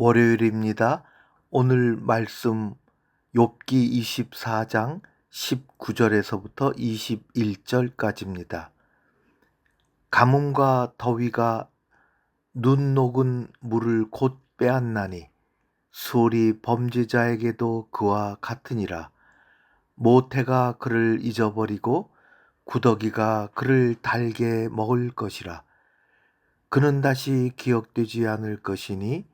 월요일입니다. 오늘 말씀 욥기 24장 19절에서부터 21절까지입니다. 가뭄과 더위가 눈 녹은 물을 곧 빼앗나니 수월이 범죄자에게도 그와 같으니라. 모태가 그를 잊어버리고 구더기가 그를 달게 먹을 것이라. 그는 다시 기억되지 않을 것이니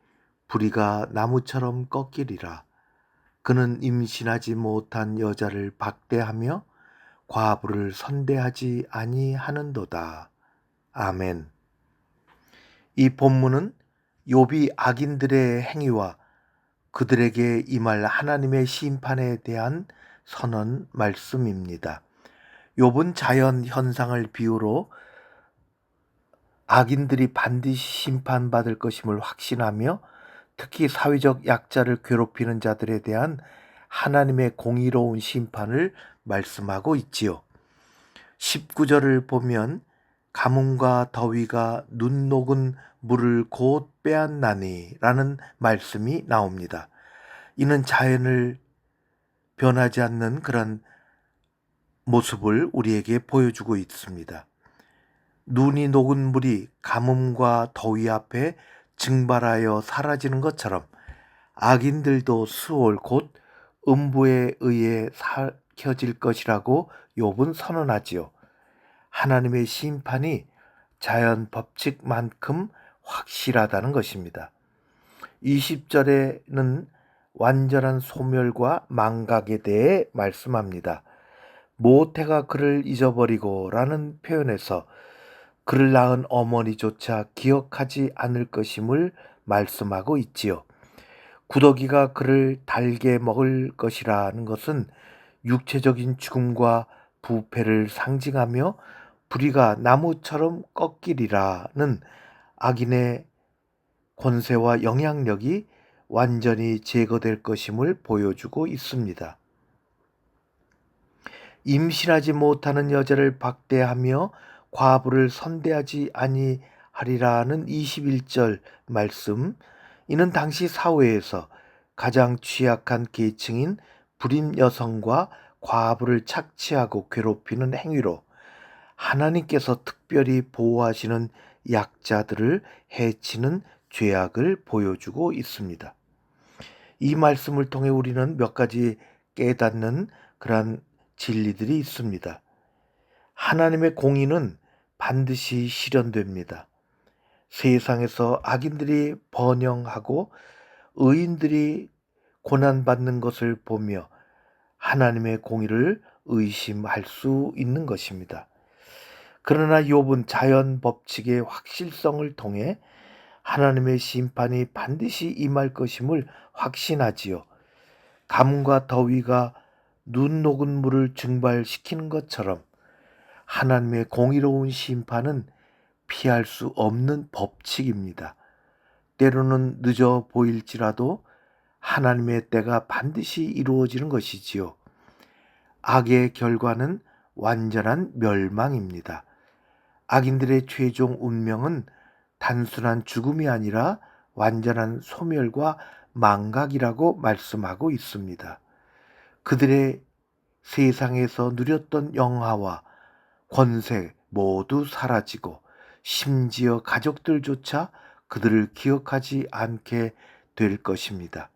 부리가 나무처럼 꺾이리라. 그는 임신하지 못한 여자를 박대하며 과부를 선대하지 아니하는도다. 아멘. 이 본문은 욥이 악인들의 행위와 그들에게 임할 하나님의 심판에 대한 선언 말씀입니다. 욥은 자연 현상을 비유로 악인들이 반드시 심판받을 것임을 확신하며 특히 사회적 약자를 괴롭히는 자들에 대한 하나님의 공의로운 심판을 말씀하고 있지요. 19절을 보면 가뭄과 더위가 눈 녹은 물을 곧 빼앗나니 라는 말씀이 나옵니다. 이는 자연을 변하지 않는 그런 모습을 우리에게 보여주고 있습니다. 눈이 녹은 물이 가뭄과 더위 앞에 증발하여 사라지는 것처럼 악인들도 수월 곧 음부에 의해 삭혀질 것이라고 욥은 선언하지요. 하나님의 심판이 자연 법칙만큼 확실하다는 것입니다. 20절에는 완전한 소멸과 망각에 대해 말씀합니다. 모태가 그를 잊어버리고 라는 표현에서 그를 낳은 어머니조차 기억하지 않을 것임을 말씀하고 있지요. 구더기가 그를 달게 먹을 것이라는 것은 육체적인 죽음과 부패를 상징하며 부리가 나무처럼 꺾이리라는 악인의 권세와 영향력이 완전히 제거될 것임을 보여주고 있습니다. 임신하지 못하는 여자를 박대하며 과부를 선대하지 아니하리라는 21절 말씀, 이는 당시 사회에서 가장 취약한 계층인 불임 여성과 과부를 착취하고 괴롭히는 행위로 하나님께서 특별히 보호하시는 약자들을 해치는 죄악을 보여주고 있습니다. 이 말씀을 통해 우리는 몇 가지 깨닫는 그러한 진리들이 있습니다. 하나님의 공의는 반드시 실현됩니다. 세상에서 악인들이 번영하고 의인들이 고난받는 것을 보며 하나님의 공의를 의심할 수 있는 것입니다. 그러나 욥은 자연 법칙의 확실성을 통해 하나님의 심판이 반드시 임할 것임을 확신하지요. 가뭄과 더위가 눈 녹은 물을 증발시키는 것처럼 하나님의 공의로운 심판은 피할 수 없는 법칙입니다. 때로는 늦어 보일지라도 하나님의 때가 반드시 이루어지는 것이지요. 악의 결과는 완전한 멸망입니다. 악인들의 최종 운명은 단순한 죽음이 아니라 완전한 소멸과 망각이라고 말씀하고 있습니다. 그들의 세상에서 누렸던 영화와 권세 모두 사라지고 심지어 가족들조차 그들을 기억하지 않게 될 것입니다.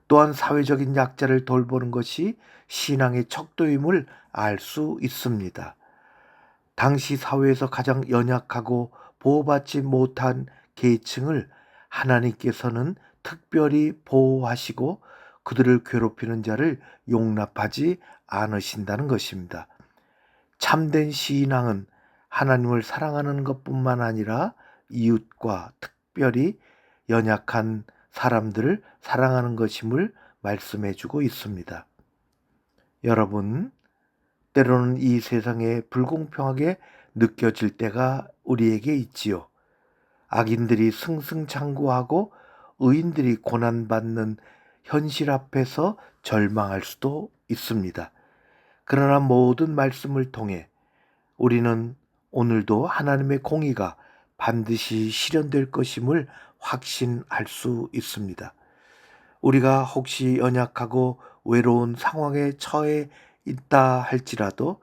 또한 사회적인 약자를 돌보는 것이 신앙의 척도임을 알 수 있습니다. 당시 사회에서 가장 연약하고 보호받지 못한 계층을 하나님께서는 특별히 보호하시고 그들을 괴롭히는 자를 용납하지 않으신다는 것입니다. 참된 신앙은 하나님을 사랑하는 것뿐만 아니라 이웃과 특별히 연약한 사람들을 사랑하는 것임을 말씀해주고 있습니다. 여러분, 때로는 이 세상에 불공평하게 느껴질 때가 우리에게 있지요. 악인들이 승승장구하고 의인들이 고난받는 현실 앞에서 절망할 수도 있습니다. 그러나 모든 말씀을 통해 우리는 오늘도 하나님의 공의가 반드시 실현될 것임을 확신할 수 있습니다. 우리가 혹시 연약하고 외로운 상황에 처해 있다 할지라도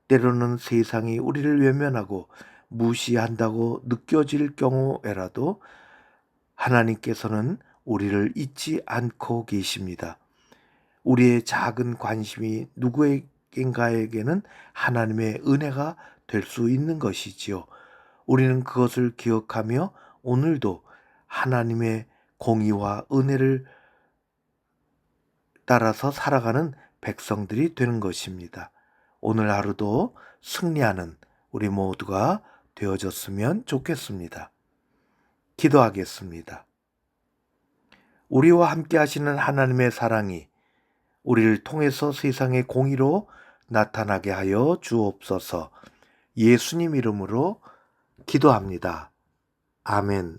때로는 세상이 우리를 외면하고 무시한다고 느껴질 경우에라도 하나님께서는 우리를 잊지 않고 계십니다. 우리의 작은 관심이 누구에겐가에게는 하나님의 은혜가 될 수 있는 것이지요. 우리는 그것을 기억하며 오늘도 하나님의 공의와 은혜를 따라서 살아가는 백성들이 되는 것입니다. 오늘 하루도 승리하는 우리 모두가 되어졌으면 좋겠습니다. 기도하겠습니다. 우리와 함께 하시는 하나님의 사랑이 우리를 통해서 세상의 공의로 나타나게 하여 주옵소서. 예수님 이름으로 기도합니다. 아멘.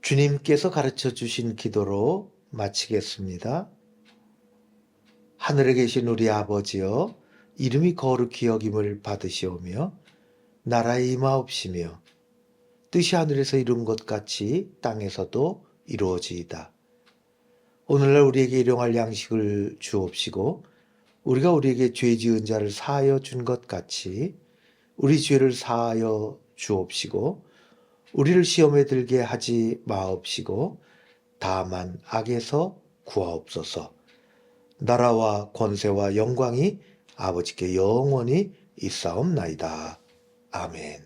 주님께서 가르쳐 주신 기도로 마치겠습니다. 하늘에 계신 우리 아버지여, 이름이 거룩히 여김을 받으시오며 나라의 임하옵시며 뜻이 하늘에서 이룬 것 같이 땅에서도 이루어지이다. 오늘날 우리에게 일용할 양식을 주옵시고 우리가 우리에게 죄 지은 자를 사하여 준 것 같이 우리 죄를 사하여 주옵시고 우리를 시험에 들게 하지 마옵시고 다만 악에서 구하옵소서. 나라와 권세와 영광이 아버지께 영원히 있사옵나이다. 아멘.